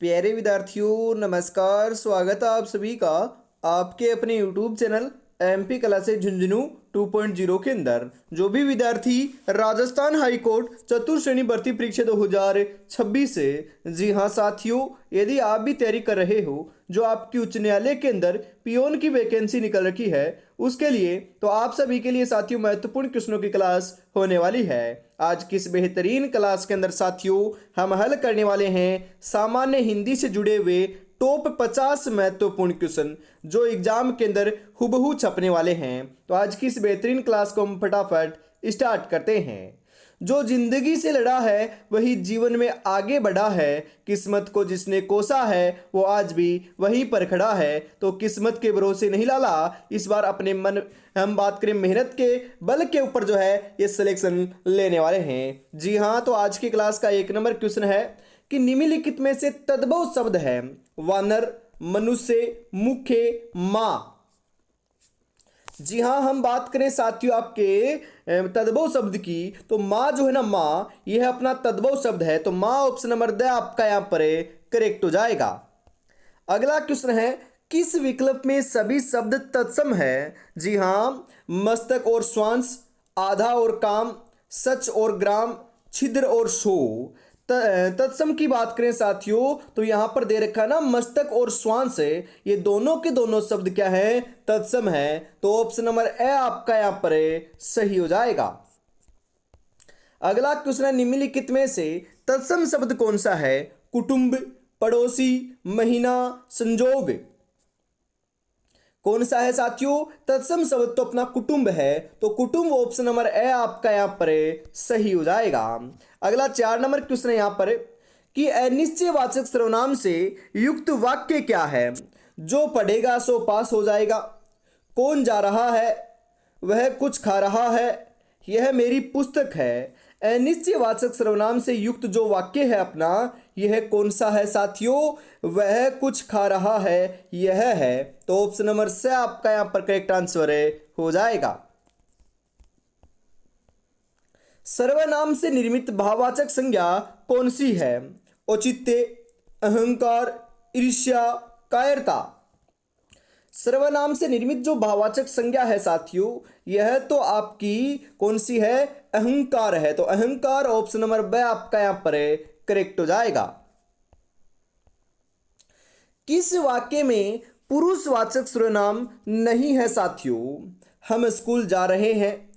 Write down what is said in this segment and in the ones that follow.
प्यारे विद्यार्थियों नमस्कार। स्वागत है आप सभी का आपके अपने YouTube channel MP classes Jhunjhunu 2.0 के अंदर। जो भी विद्यार्थी राजस्थान हाई कोर्ट चतुर्थ श्रेणी भर्ती परीक्षा 2026 से, जी हाँ साथियों, यदि आप भी तैयारी कर रहे हो, जो आपकी उच्च न्यायालय के अंदर पियोन की वैकेंसी निकल रखी है, उसके लिए तो आप सभी के लिए साथियों महत्वपूर्ण क्वेश्चनों की क्लास होने वाली है। आज की इस बेहतरीन क्लास के अंदर साथियों हम हल करने वाले हैं सामान्य हिंदी से जुड़े हुए टॉप 50 महत्वपूर्ण क्वेश्चन जो एग्जाम के अंदर हुबहू छपने वाले हैं। तो आज की इस बेहतरीन क्लास को हम फटाफट स्टार्ट करते हैं। जो जिंदगी से लड़ा है वही जीवन में आगे बढ़ा है, किस्मत को जिसने कोसा है वो आज भी वहीं पर खड़ा है। तो किस्मत के भरोसे नहीं लाला, इस बार अपने मन हम बात करें मेहनत के बल के ऊपर जो है ये सिलेक्शन लेने वाले हैं। जी हाँ, तो आज की क्लास का 1 नंबर क्वेश्चन है कि निम्नलिखित में से तद्भव शब्द है वानर, मनुष्य, मुख्य, माँ। जी हाँ, हम बात करें साथियों आपके तद्भव शब्द की, तो माँ जो है ना, माँ यह अपना तद्भव शब्द है। तो माँ ऑप्शन नंबर द आपका यहाँ पर करेक्ट हो जाएगा। अगला क्वेश्चन है किस विकल्प में सभी शब्द तत्सम है? जी हाँ, मस्तक और श्वांस, आधा और काम, सच और ग्राम, छिद्र और शो। तत्सम की बात करें साथियों तो यहां पर दे रखा है ना मस्तक और श्वांस है, ये दोनों के दोनों शब्द क्या है? तत्सम है। तो ऑप्शन नंबर ए आपका यहां पर सही हो जाएगा। अगला क्वेश्चन है निम्नलिखित में से तत्सम शब्द कौन सा है? कुटुंब, पड़ोसी, महीना, संजोग। कौन सा है साथियों? तत्सम शब्द तो अपना कुटुंब है, तो कुटुंब ऑप्शन नंबर ए आपका यहां पर सही हो जाएगा। अगला 4 नंबर क्वेश्चन है यहां पर कि अनिश्चयवाचक सर्वनाम से युक्त वाक्य क्या है? जो पढ़ेगा सो पास हो जाएगा, कौन जा रहा है, वह कुछ खा रहा है, यह मेरी पुस्तक है। अनिश्चयवाचक सर्वनाम से युक्त जो वाक्य है अपना, यह कौन सा है साथियों? वह कुछ खा रहा है, यह है। तो ऑप्शन नंबर से आपका यहां पर करेक्ट आंसर हो जाएगा। सर्वनाम से निर्मित भाववाचक संज्ञा कौन सी है? औचित्य, अहंकार, ईर्ष्या, कायरता। सर्वनाम से निर्मित जो भाववाचक संज्ञा है साथियों, यह तो आपकी कौन सी है? अहंकार है। तो अहंकार ऑप्शन नंबर ब आपका यहां पर करेक्ट हो जाएगा। किस वाक्य में पुरुषवाचक सर्वनाम नहीं है साथियों? हम स्कूल जा रहे हैं,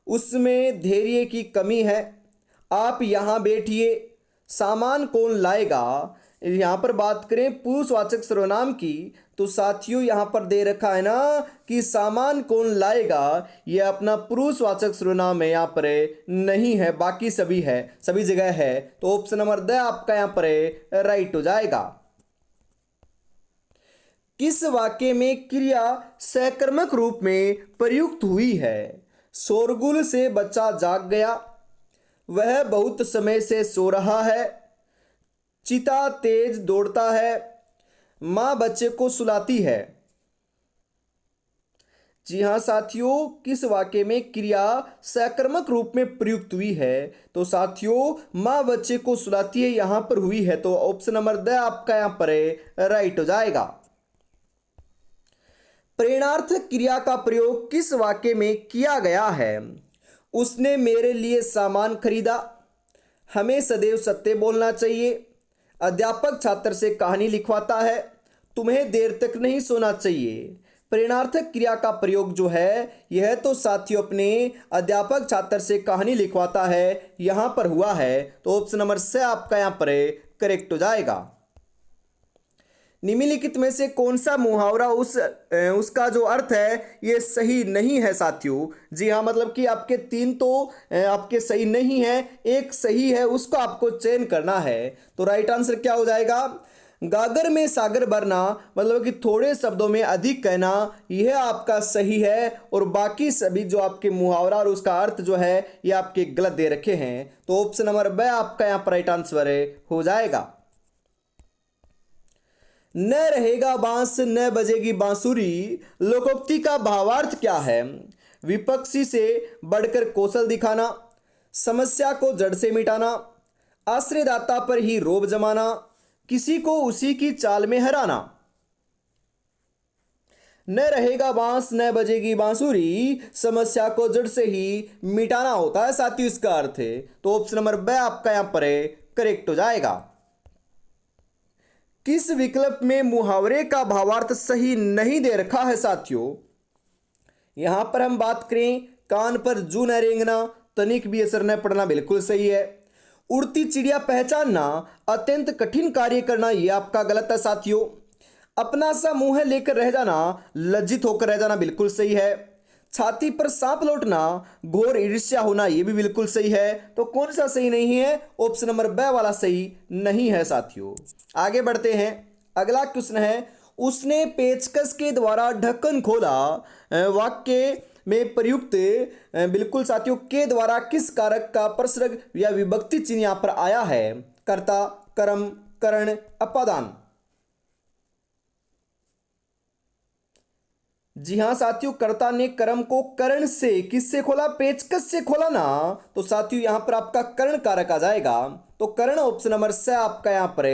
उसमें धैर्य की कमी है, आप यहां बैठिए, सामान कौन लाएगा। यहां पर बात करें पुरुषवाचक सर्वनाम की, तो साथियों यहां पर दे रखा है ना कि सामान कौन लाएगा, यह अपना पुरुषवाचक सर्वनाम है, यहां पर नहीं है, बाकी सभी है, सभी जगह है। तो ऑप्शन नंबर द आपका यहां पर राइट हो जाएगा। किस वाक्य में क्रिया सकर्मक रूप में प्रयुक्त हुई है? शोरगुल से बच्चा जाग गया, वह बहुत समय से सो रहा है, चीता तेज दौड़ता है, माँ बच्चे को सुलाती है। जी हाँ साथियों, किस वाक्य में क्रिया सकर्मक रूप में प्रयुक्त हुई है? तो साथियों माँ बच्चे को सुलाती है यहां पर हुई है। तो ऑप्शन नंबर द आपका यहां पर राइट हो जाएगा। प्रेरणार्थक क्रिया का प्रयोग किस वाक्य में किया गया है? उसने मेरे लिए सामान खरीदा, हमें सदैव सत्य बोलना चाहिए, अध्यापक छात्र से कहानी लिखवाता है, तुम्हें देर तक नहीं सोना चाहिए। प्रेरणार्थक क्रिया का प्रयोग जो है यह तो साथियों अपने अध्यापक छात्र से कहानी लिखवाता है यहां पर हुआ है। तो ऑप्शन नंबर से आपका यहां पर करेक्ट हो जाएगा। निम्नलिखित में से कौन सा मुहावरा उसका जो अर्थ है ये सही नहीं है साथियों? जी हाँ, मतलब कि आपके 3 तो आपके सही नहीं है, एक सही है, उसको आपको चयन करना है। तो राइट आंसर क्या हो जाएगा? गागर में सागर भरना, मतलब कि थोड़े शब्दों में अधिक कहना, यह आपका सही है, और बाकी सभी जो आपके मुहावरा और उसका अर्थ जो है ये आपके गलत दे रखे हैं। तो ऑप्शन नंबर ब आपका यहाँ पर राइट आंसर हो जाएगा। न रहेगा बांस न बजेगी बांसुरी, लोकोक्ति का भावार्थ क्या है? विपक्षी से बढ़कर कौशल दिखाना, समस्या को जड़ से मिटाना, आश्रयदाता पर ही रोब जमाना, किसी को उसी की चाल में हराना। न रहेगा बांस न बजेगी बांसुरी, समस्या को जड़ से ही मिटाना होता है साथियों, इसका अर्थ है। तो ऑप्शन नंबर ब आपका यहां पर करेक्ट हो जाएगा। किस विकल्प में मुहावरे का भावार्थ सही नहीं दे रखा है साथियों? यहां पर हम बात करें कान पर जू न रेंगना, तनिक भी असर न पड़ना, बिल्कुल सही है। उड़ती चिड़िया पहचानना, अत्यंत कठिन कार्य करना, यह आपका गलत है साथियों। अपना सा मुंह लेकर रह जाना, लज्जित होकर रह जाना, बिल्कुल सही है। छाती पर सांप लौटना, घोर ईर्ष्या होना, यह भी बिल्कुल सही है। तो कौन सा सही नहीं है? ऑप्शन नंबर ब वाला सही नहीं है साथियों। आगे बढ़ते हैं। अगला क्वेश्चन है, उसने पेचकस के द्वारा ढक्कन खोला। वाक्य में प्रयुक्त बिल्कुल साथियों के द्वारा किस कारक का प्रसर्ग या विभक्ति चिन्ह यहां पर आया है? कर्ता, कर्म, करण, अपादान। जी हाँ साथियों, कर्ता ने कर्म को करण से, किससे खोला? पेचकस से खोला ना। तो साथियों यहां पर आपका करण कारक आ जाएगा। तो करण ऑप्शन नंबर से आपका यहां पर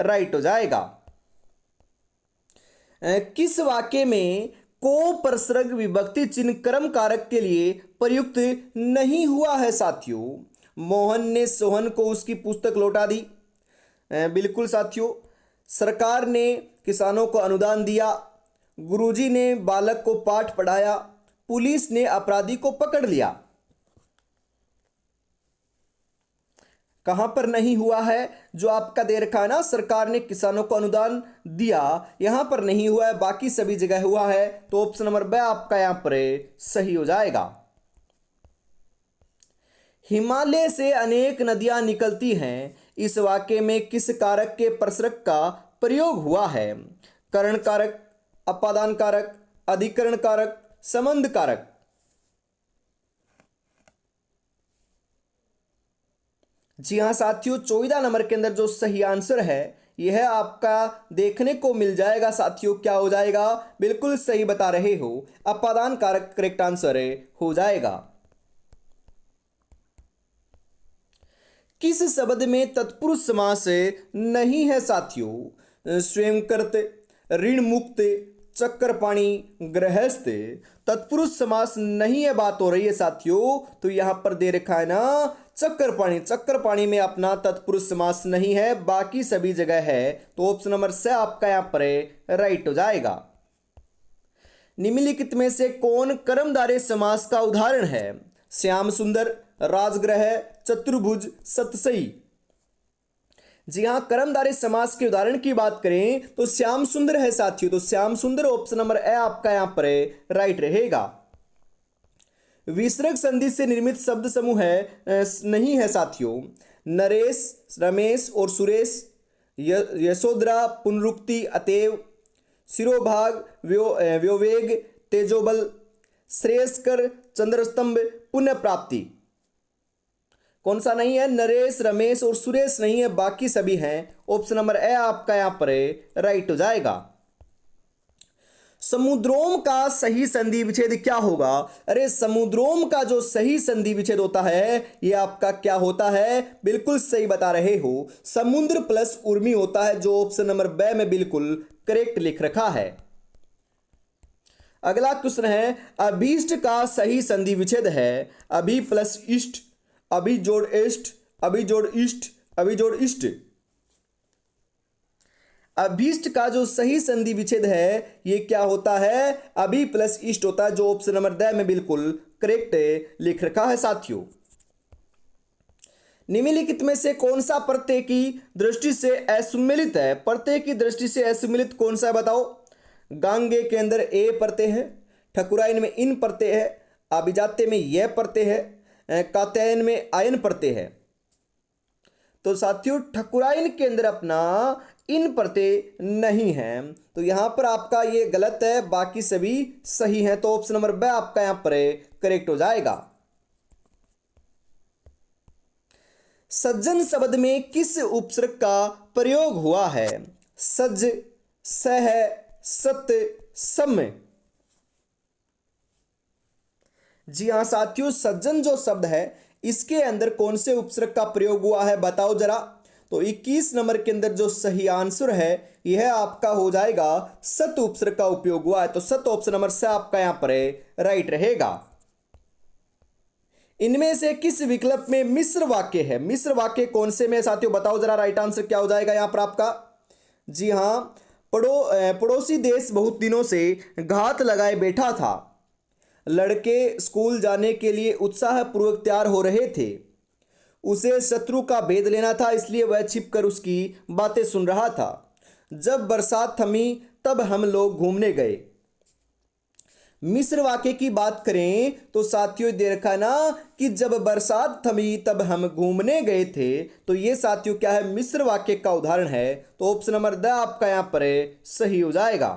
राइट हो जाएगा। किस वाक्य में को प्रसर्ग विभक्ति चिन्ह कर्म कारक के लिए प्रयुक्त नहीं हुआ है साथियों? मोहन ने सोहन को उसकी पुस्तक लौटा दी। बिल्कुल साथियों। सरकार ने किसानों को अनुदान दिया। गुरुजी ने बालक को पाठ पढ़ाया। पुलिस ने अपराधी को पकड़ लिया। कहां पर नहीं हुआ है? जो आपका दे रखा है ना, सरकार ने किसानों को अनुदान दिया, यहां पर नहीं हुआ है, बाकी सभी जगह हुआ है। तो ऑप्शन नंबर ब आपका यहां पर सही हो जाएगा। हिमालय से अनेक नदियां निकलती हैं, इस वाक्य में किस कारक के प्रसर्ग का प्रयोग हुआ है? करण कारक, अपादान कारक, अधिकरण कारक, संबंध कारक। जी हाँ साथियों, 14 नंबर के अंदर जो सही आंसर है यह आपका देखने को मिल जाएगा साथियों। क्या हो जाएगा? बिल्कुल सही बता रहे हो, अपादान कारक करेक्ट आंसर हो जाएगा। किस शब्द में तत्पुरुष समास नहीं है साथियों? स्वयं करते, ऋण मुक्त, चक्रपाणी, गृहस्थ। तत्पुरुष समास नहीं है बात हो रही है साथियों। तो यहां पर दे रखा है ना चक्रपाणी, चक्रपाणी में अपना तत्पुरुष समास नहीं है, बाकी सभी जगह है। तो ऑप्शन नंबर से आपका यहां पर राइट हो जाएगा। निम्नलिखित में से कौन कर्मधारय समास का उदाहरण है? श्याम सुंदर, राजग्रह, चतुर्भुज, सतसई। जी हाँ, कर्मधारय समास के उदाहरण की बात करें तो श्याम सुंदर है साथियों। तो श्याम सुंदर ऑप्शन नंबर ए आपका यहां पर राइट रहेगा। विसर्ग संधि से निर्मित शब्द समूह है नहीं है साथियों। नरेश, रमेश और सुरेश, यशोधरा, पुनरुक्ति, अतएव, शिरोभाग, व्योवेग, तेजोबल, श्रेयस्कर, चंद्रस्तंभ, पुण्य प्राप्ति। कौन सा नहीं है? नरेश, रमेश और सुरेश नहीं है, बाकी सभी हैं। ऑप्शन नंबर ए आपका यहां पर राइट हो जाएगा। समुद्रोम का सही संधि विच्छेद क्या होगा? अरे समुद्रोम का जो सही संधि विच्छेद होता है ये आपका क्या होता है? बिल्कुल सही बता रहे हो, समुद्र प्लस उर्मी होता है, जो ऑप्शन नंबर ब में बिल्कुल करेक्ट लिख रखा है। अगला क्वेश्चन है, अभीष्ट का सही संधि विच्छेद है अभी प्लस इष्ट, अभी जोड़ इष्ट, अभी जोड़ इष्ट, अभी जोड़ इष्ट। अभीष्ट का जो सही संधि विच्छेद है ये क्या होता है? अभी प्लस इष्ट होता है, जो ऑप्शन नंबर द में बिल्कुल करेक्ट लिख रखा है साथियों। निम्नलिखित में से कौन सा प्रत्यय की दृष्टि से असम्मिलित है? प्रत्यय की दृष्टि से असम्मिलित कौन सा है बताओ? गांगे के अंदर ए प्रत्यय है, ठकुराइन में इन प्रत्यय है, अभिजात्य में यह प्रत्यय है, कात्यायन में आयन प्रत्यय है। तो साथियों ठकुराइन के अंदर अपना इन प्रत्यय नहीं है, तो यहां पर आपका ये गलत है, बाकी सभी सही हैं। तो ऑप्शन नंबर ब आपका यहां पर करेक्ट हो जाएगा। सज्जन शब्द में किस उपसर्ग का प्रयोग हुआ है? सज, सह, सत्य, सम्य। जी हाँ साथियों, सज्जन जो शब्द है इसके अंदर कौन से उपसर्ग का प्रयोग हुआ है बताओ जरा। तो 21 नंबर के अंदर जो सही आंसर है यह आपका हो जाएगा सत उपसर्ग का उपयोग हुआ है। तो सत ऑप्शन नंबर से आपका यहां पर राइट रहेगा। इनमें से किस विकल्प में मिश्र वाक्य है? मिश्र वाक्य कौन से में साथियों बताओ जरा, राइट आंसर क्या हो जाएगा यहां पर आपका? जी हां, पड़ोसी देश बहुत दिनों से घात लगाए बैठा था। लड़के स्कूल जाने के लिए उत्साहपूर्वक तैयार हो रहे थे। उसे शत्रु का भेद लेना था, इसलिए वह छिपकर उसकी बातें सुन रहा था। जब बरसात थमी तब हम लोग घूमने गए। मिश्र वाक्य की बात करें तो साथियों दे रखा है ना कि जब बरसात थमी तब हम घूमने गए थे, तो ये साथियों क्या है? मिश्र वाक्य का उदाहरण है। तो ऑप्शन नंबर द आपका यहां पर सही हो जाएगा।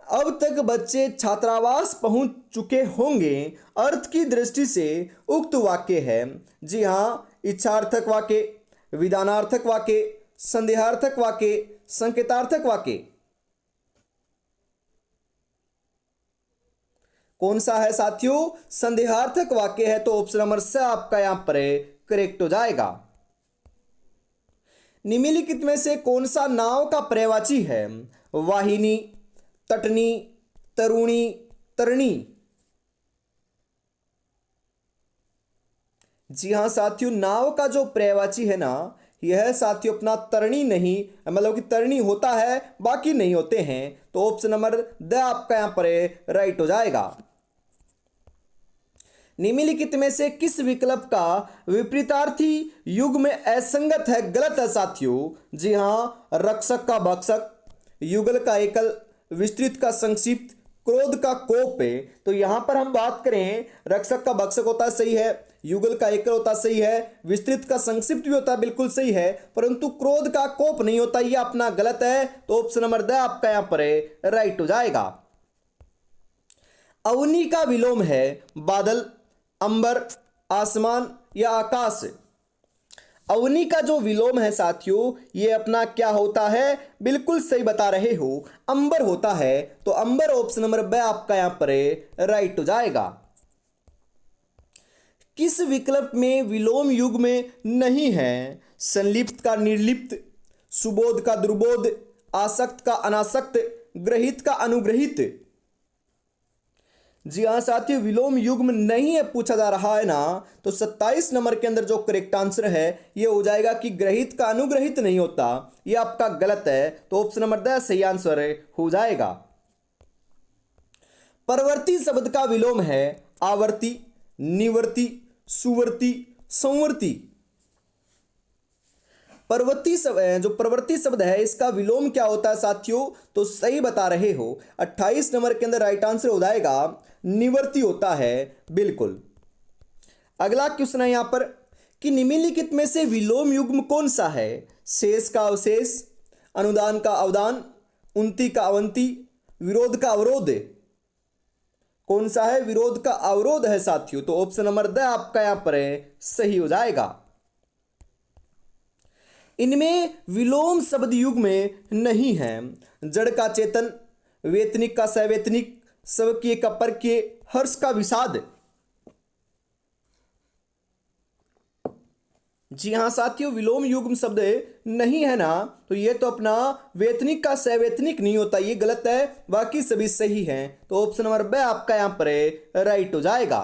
अब तक बच्चे छात्रावास पहुंच चुके होंगे, अर्थ की दृष्टि से उक्त वाक्य है। जी हां, इच्छार्थक वाक्य, विधानार्थक वाक्य, संदेहार्थक वाक्य, संकेतार्थक वाक्य, कौन सा है साथियों? संदेहार्थक वाक्य है। तो ऑप्शन नंबर से आपका यहां पर करेक्ट हो जाएगा। निम्नलिखित में से कौन सा नाव का पर्यायवाची है? वाहिनी, तटनी, तरुणी, तरणी। जी हां साथियों, नाव का जो पर्यायवाची है ना, यह साथियों अपना तरणी नहीं, मतलब कि तरणी होता है बाकी नहीं होते हैं। तो ऑप्शन नंबर द आपका यहां पर राइट हो जाएगा। निम्नलिखित में से किस विकल्प का विपरीतार्थी युग में असंगत है? गलत है साथियों। जी हां, रक्षक का भक्षक, युगल का एकल, विस्तृत का संक्षिप्त, क्रोध का कोप है। तो यहां पर हम बात करें, रक्षक का भक्षक होता है सही है, युगल का एकल होता सही है, विस्तृत का संक्षिप्त भी होता बिल्कुल सही है, परंतु क्रोध का कोप नहीं होता, ये अपना गलत है। तो ऑप्शन नंबर द आपका यहां पर राइट हो जाएगा। अवनी का विलोम है बादल, अंबर, आसमान या आकाश। अवनी का जो विलोम है साथियों, ये अपना क्या होता है? बिल्कुल सही बता रहे हो, अंबर होता है। तो अंबर ऑप्शन नंबर ब आपका यहां पर राइट हो जाएगा। किस विकल्प में विलोम युग में नहीं है? संलिप्त का निर्लिप्त, सुबोध का दुर्बोध, आसक्त का अनासक्त, ग्रहित का अनुग्रहित। जी हाँ साथियों, विलोम युग में नहीं है पूछा जा रहा है ना, तो 27 नंबर के अंदर जो करेक्ट आंसर है ये हो जाएगा कि ग्रहित का अनुग्रहित नहीं होता, ये आपका गलत है। तो ऑप्शन नंबर द सही आंसर हो जाएगा। परवर्ती शब्द का विलोम है आवर्ती, निवर्ती, सुवर्ती, संवर्ती। जो प्रवृत्ति शब्द है इसका विलोम क्या होता है साथियों? तो सही बता रहे हो, 28 नंबर के अंदर राइट आंसर हो जाएगा निवर्ती होता है, बिल्कुल। अगला क्वेश्चन है यहां पर कि निम्नलिखित में से विलोम युग्म कौन सा है? शेष का अवशेष, अनुदान का अवदान, उन्नति का अवंती, विरोध का अवरोध। कौन सा है? विरोध का अवरोध है साथियों। तो ऑप्शन नंबर द आपका यहां पर सही हो जाएगा। इनमें विलोम शब्द युग में नहीं है। जड़ का चेतन, वेतनिक का सवैतनिक, स्वकीय का परकीय, हर्ष का विषाद। जी हाँ साथियों, विलोम युग्म शब्द नहीं है ना, तो ये तो अपना वेतनिक का सवैतनिक नहीं होता, ये गलत है, बाकी सभी सही हैं। तो ऑप्शन नंबर ब आपका यहां पर राइट हो जाएगा।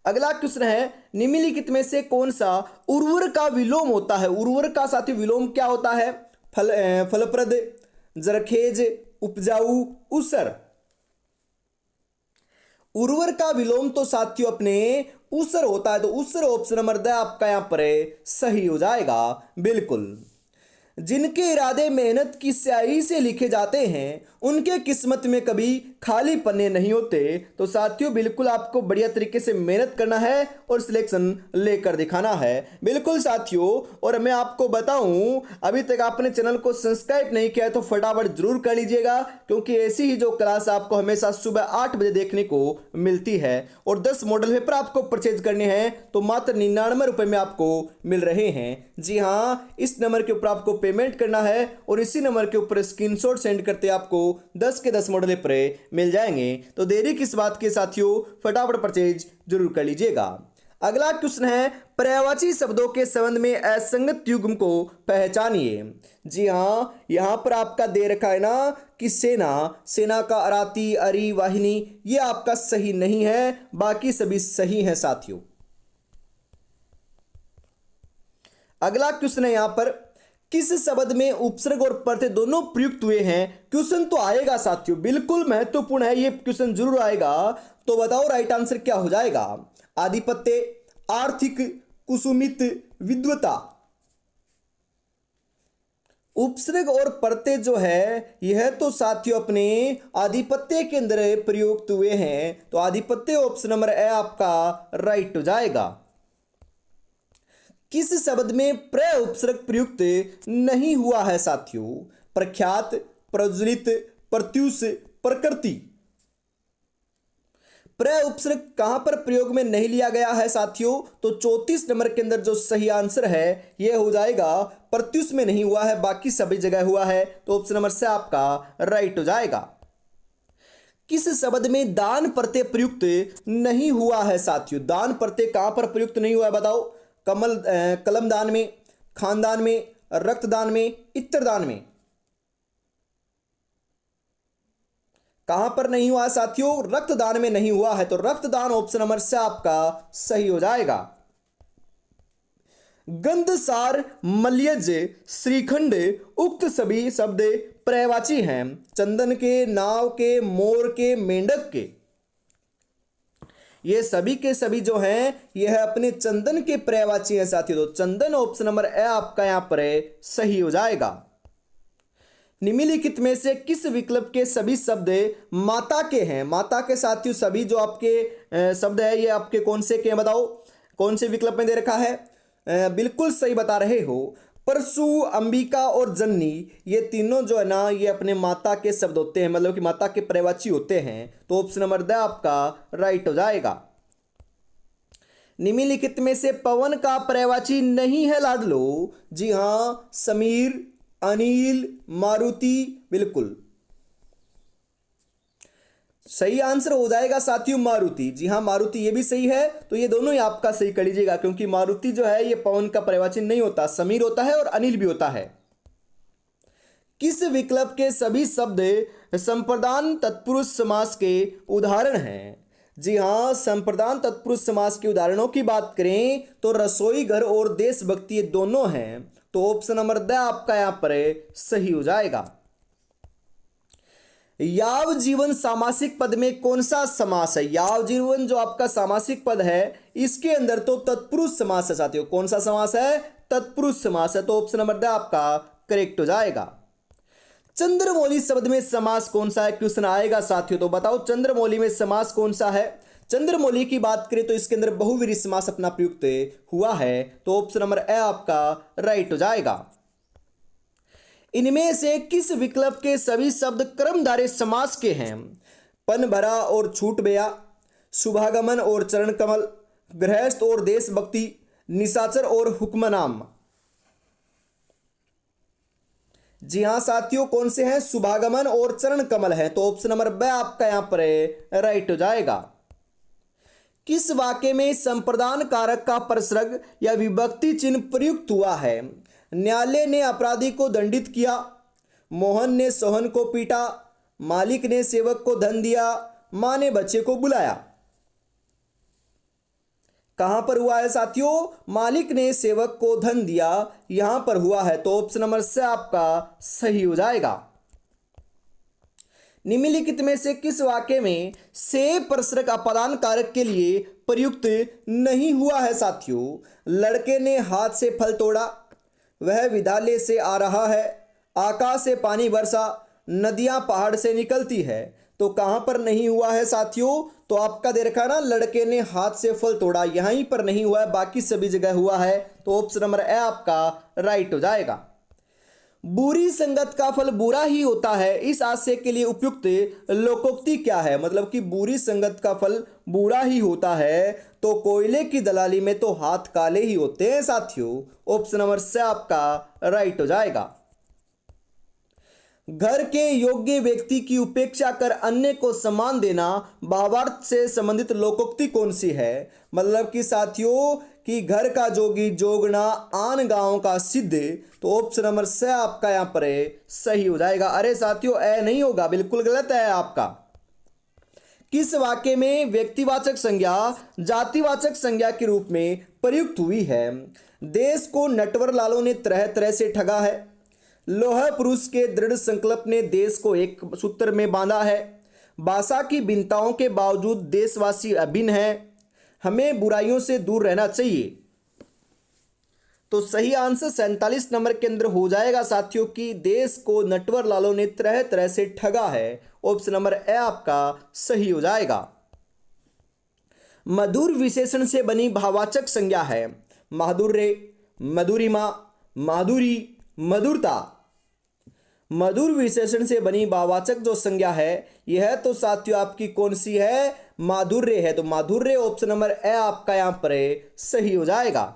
अगला क्वेश्चन है निम्नलिखित में से कौन सा उर्वर का विलोम होता है? उर्वर का साथी विलोम क्या होता है? फलप्रद, जरखेज, उपजाऊ, उसर। उर्वर का विलोम तो साथियों अपने उसर होता है। तो उसर ऑप्शन नंबर द आपका यहां पर सही हो जाएगा, बिल्कुल। जिनके इरादे मेहनत की स्याही से लिखे जाते हैं उनके किस्मत में कभी खाली पन्ने नहीं होते। तो साथियों बिल्कुल आपको बढ़िया तरीके से मेहनत करना है और सिलेक्शन लेकर दिखाना है, बिल्कुल साथियों। और मैं आपको बताऊं, अभी तक आपने चैनल को सब्सक्राइब नहीं किया है तो फटाफट जरूर कर लीजिएगा, क्योंकि ऐसी ही जो क्लास आपको हमेशा सुबह 8 बजे देखने को मिलती है। और 10 मॉडल पेपर आपको परचेज करने हैं तो मात्र 99 रुपये में आपको मिल रहे हैं। जी हाँ, इस नंबर के ऊपर आपको पेमेंट करना है और इसी नंबर के ऊपर स्क्रीनशॉट सेंड करते आपको 10 के 10 मॉडल पेपर मिल जाएंगे। तो देरी किस बात के साथियों, फटाफट परचेज जरूर कर लीजिएगा। अगला क्वेश्चन है, पर्यायवाची शब्दों के संबंध में असंगत युग्म को पहचानिए। जी हाँ, यहां पर आपका दे रखा है ना कि सेना, सेना का अराती, अरी, वाहिनी, ये आपका सही नहीं है, बाकी सभी सही हैं साथियों। अगला क्वेश्चन है यहां पर, किस शब्द में उपसर्ग और प्रत्यय दोनों प्रयुक्त हुए हैं? क्वेश्चन तो आएगा साथियों, बिल्कुल महत्वपूर्ण है, ये क्वेश्चन जरूर आएगा। तो बताओ राइट आंसर क्या हो जाएगा? आधिपत्य, आर्थिक, कुसुमित, विद्वता। उपसर्ग और प्रत्यय जो है यह तो साथियों अपने आधिपत्य के अंदर प्रयुक्त हुए हैं, तो आधिपत्य ऑप्शन नंबर ए आपका राइट हो जाएगा। किस शब्द में प्र उपसर्ग प्रयुक्त नहीं हुआ है साथियों? प्रख्यात, प्रज्वलित, प्रत्युष, प्रकृति। प्र उपसर्ग कहां पर प्रयोग में नहीं लिया गया है साथियों? तो 34 नंबर के अंदर जो सही आंसर है यह हो जाएगा प्रत्युष में नहीं हुआ है, बाकी सभी जगह हुआ है, तो ऑप्शन नंबर से आपका राइट हो जाएगा। किस शब्द में दान प्रत्यय प्रयुक्त नहीं हुआ है साथियों? दान प्रत्यय कहां पर प्रयुक्त नहीं हुआ है बताओ? कलम दान में, खानदान में, रक्तदान में, इत्रदान में। कहां पर नहीं हुआ साथियों? रक्तदान में नहीं हुआ है, तो रक्तदान ऑप्शन नंबर से आपका सही हो जाएगा। गंधसार, मलयज, श्रीखंड, उक्त सभी शब्द पर्यायवाची हैं। चंदन के, नाव के, मोर के, मेंढक के, ये सभी के सभी जो हैं यह अपने चंदन के पर्यायवाची हैं साथियों, तो चंदन ऑप्शन नंबर ए आपका यहां पर सही हो जाएगा। निम्नलिखित में से किस विकल्प के सभी शब्द माता के हैं? माता के साथियों सभी जो आपके शब्द है ये आपके कौन से के हैं बताओ? कौन से विकल्प में दे रखा है? बिल्कुल सही बता रहे हो। परशु, अंबिका और जननी, ये तीनों जो है ना ये अपने माता के शब्द होते हैं, मतलब कि माता के पर्यायवाची होते हैं, तो ऑप्शन नंबर द आपका राइट हो जाएगा। निम्नलिखित में से पवन का पर्यायवाची नहीं है लाडलो? जी हाँ, समीर, अनिल, मारुति, बिल्कुल सही आंसर हो जाएगा साथियों मारुति। जी हाँ, मारुति ये भी सही है, तो ये दोनों ही आपका सही कर लीजिएगा, क्योंकि मारुति जो है ये पवन का पर्यायवाची नहीं होता, समीर होता है और अनिल भी होता है। किस विकल्प के सभी शब्द संप्रदान तत्पुरुष समास के उदाहरण हैं? जी हाँ, संप्रदान तत्पुरुष समास के उदाहरणों की बात करें तो रसोई घर और देशभक्ति ये दोनों हैं, तो ऑप्शन नंबर द आपका यहां पर सही हो जाएगा। याव जीवन सामासिक पद में कौन सा समास है? याव जीवन जो आपका सामासिक पद है इसके अंदर तो तत्पुरुष समास है साथियों। कौन सा समास है? तत्पुरुष समास है, तो ऑप्शन नंबर द आपका करेक्ट हो जाएगा। चंद्रमौली शब्द में समास कौन सा है? क्वेश्चन आएगा साथियों, तो बताओ चंद्रमौली में समास कौन सा है? चंद्रमौली की बात करें तो इसके अंदर बहुव्रीहि समास अपना प्रयुक्त हुआ है, तो ऑप्शन नंबर ए आपका राइट हो जाएगा। इनमें से किस विकल्प के सभी शब्द कर्मधारय समास के हैं? पन भरा और छूट बया, शुभागमन और चरण कमल, गृहस्थ और देशभक्ति, निशाचर और हुक्मनाम। जी हां साथियों, कौन से हैं? शुभागमन और चरण कमल है, तो ऑप्शन नंबर ब आपका यहां पर राइट हो जाएगा। किस वाक्य में संप्रदान कारक का परसर्ग या विभक्ति चिन्ह प्रयुक्त हुआ है? न्यायालय ने अपराधी को दंडित किया, मोहन ने सोहन को पीटा, मालिक ने सेवक को धन दिया, मां ने बच्चे को बुलाया। कहां पर हुआ है साथियों? मालिक ने सेवक को धन दिया, यहां पर हुआ है, तो ऑप्शन नंबर से आपका सही हो जाएगा। निम्नलिखित में से किस वाक्य में से परसर्ग अपादान कारक के लिए प्रयुक्त नहीं हुआ है साथियों? लड़के ने हाथ से फल तोड़ा, वह विद्यालय से आ रहा है, आकाश से पानी बरसा, नदियां पहाड़ से निकलती है, तो कहां पर नहीं हुआ है साथियों? तो आपका दे रखा है ना लड़के ने हाथ से फल तोड़ा, यहीं पर नहीं हुआ है, बाकी सभी जगह हुआ है, तो ऑप्शन नंबर ए आपका राइट हो जाएगा। बुरी संगत का फल बुरा ही होता है, इस आशय के लिए उपयुक्त लोकोक्ति क्या है? मतलब कि बुरी संगत का फल बुरा ही होता है, तो कोयले की दलाली में तो हाथ काले ही होते हैं साथियों। ऑप्शन नंबर से आपका राइट हो जाएगा। घर के योग्य व्यक्ति की उपेक्षा कर अन्य को सम्मान देना भावार्थ से संबंधित लोकोक्ति कौन सी है? मतलब कि साथियों कि घर का जोगी जोगना आन गांव का सिद्ध, तो ऑप्शन नंबर से आपका यहाँ पर सही हो जाएगा। अरे साथियों ए नहीं होगा, बिल्कुल गलत है आपका। किस वाक्य में व्यक्तिवाचक संज्ञा जातिवाचक संज्ञा के रूप में प्रयुक्त हुई है? देश को नटवर लालों ने तरह तरह से ठगा है। लोह पुरुष के दृढ़ संकल्प ने देश को एक सूत्र में बांधा है। भाषा की भिन्नताओं के बावजूद देशवासी अभिन्न है। हमें बुराइयों से दूर रहना चाहिए। तो सही आंसर 47 नंबर के अंदर हो जाएगा साथियों कि देश को नटवर लालों ने तरह तरह से ठगा है। ऑप्शन नंबर ए आपका सही हो जाएगा। मधुर विशेषण से बनी भाववाचक संज्ञा है? माधुर्य, मधुरिमा, माधुरी, मधुरता। मधुर विशेषण से बनी भाववाचक जो संज्ञा है यह तो साथियों आपकी कौन सी है? माधुर्य है। तो माधुर्य ऑप्शन नंबर ए आपका यहां पर सही हो जाएगा।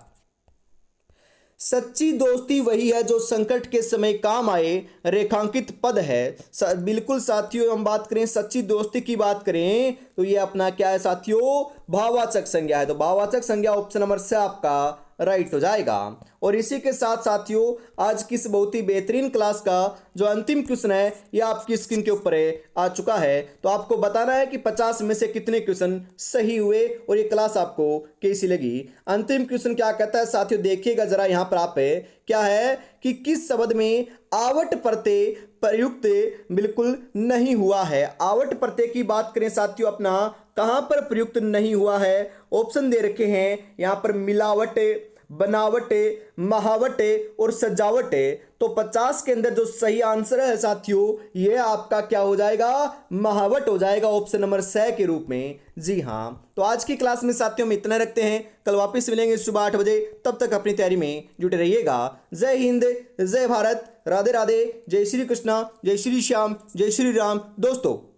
सच्ची दोस्ती वही है जो संकट के समय काम आए, रेखांकित पद है। बिल्कुल साथियों हम बात करें सच्ची दोस्ती की बात करें तो ये अपना क्या है साथियों? भाववाचक संज्ञा है। तो भाववाचक संज्ञा ऑप्शन नंबर से आपका राइट हो जाएगा। और इसी के साथ साथियों आज की इस बहुत ही बेहतरीन क्लास का जो अंतिम क्वेश्चन है यह आपकी स्क्रीन के ऊपर आ चुका है। तो आपको बताना है कि 50 में से कितने क्वेश्चन सही हुए और ये क्लास आपको कैसी लगी। अंतिम क्वेश्चन क्या कहता है साथियों, देखिएगा जरा यहाँ पर आप क्या है कि किस शब्द में आवट प्रत्यय प्रयुक्त बिल्कुल नहीं हुआ है? आवट प्रत्यय की बात करें साथियों अपना कहां पर प्रयुक्त नहीं हुआ है? ऑप्शन दे रखे हैं यहां पर मिलावट, बनावट, महावट और सजावट। तो 50 के अंदर जो सही आंसर है साथियों ये आपका क्या हो जाएगा? महावट हो जाएगा ऑप्शन नंबर 6 के रूप में। जी हाँ, तो आज की क्लास में साथियों हम इतना रखते हैं। कल वापस मिलेंगे सुबह 8 बजे। तब तक अपनी तैयारी में जुटे रहिएगा। जय हिंद, जय भारत, राधे राधे, जय श्री कृष्णा, जय श्री श्याम, जय श्री राम दोस्तों।